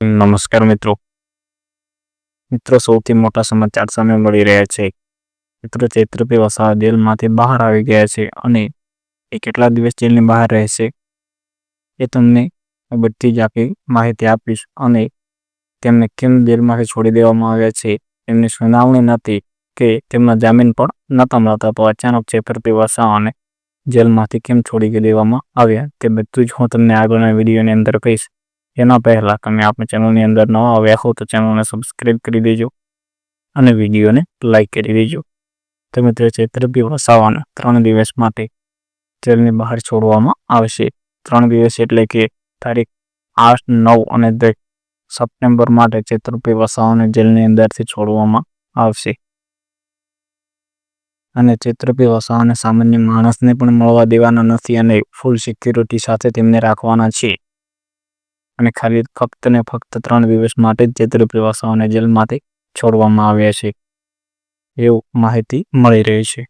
નમસ્કાર મિત્રો સૌથી મોટા સમાચાર સામે મળી રહ્યા છે। મિત્રો ચૈત્રભાઈ વસાવા જેલમાંથી બહાર આવી ગયા છે અને એ કેટલા દિવસ જેલની બહાર રહેશે એ તમને બધી જ આખી માહિતી આપીશ। અને તેમને કેમ જેલમાંથી છોડી દેવામાં આવ્યા છે, એમની સુનાવણી નથી કે તેમના જામીન પણ નહોતા મળતા, તો અચાનક ચૈત્રભાઈ વસાવાને જેલમાંથી કેમ છોડી દેવામાં આવ્યા તે બધું જ હું તમને આગળના વિડીયોની અંદર કહીશ। એના પહેલાં તમે આપણી ચેનલની અંદર નવા આવ્યા હો તો ચેનલને સબસ્ક્રાઈબ કરી દેજો અને વિડીયોને લાઈક કરી દેજો। તો મિત્રો ચૈત્રભાઈ વસાવાને 3 દિવસ માટે જેલની બહાર છોડવામાં આવશે। 3 દિવસ એટલે કે તારીખ 8, 9 અને 10 સપ્ટેમ્બર માટે ચૈત્રભાઈ વસાવાને જેલની અંદરથી છોડવામાં આવશે। અને ચૈત્રભાઈ વસાવાને સામાન્ય માણસને પણ મળવા દેવાના નથી અને ફૂલ સિક્યુરિટી સાથે તેમને રાખવાના છે। અને ખાલી ફક્ત ને ફક્ત 3 દિવસ માટે જ ચૈત્રભાઈ વસાવાને જેલમાંથી છોડવામાં આવ્યા છે એવું માહિતી મળી રહી છે।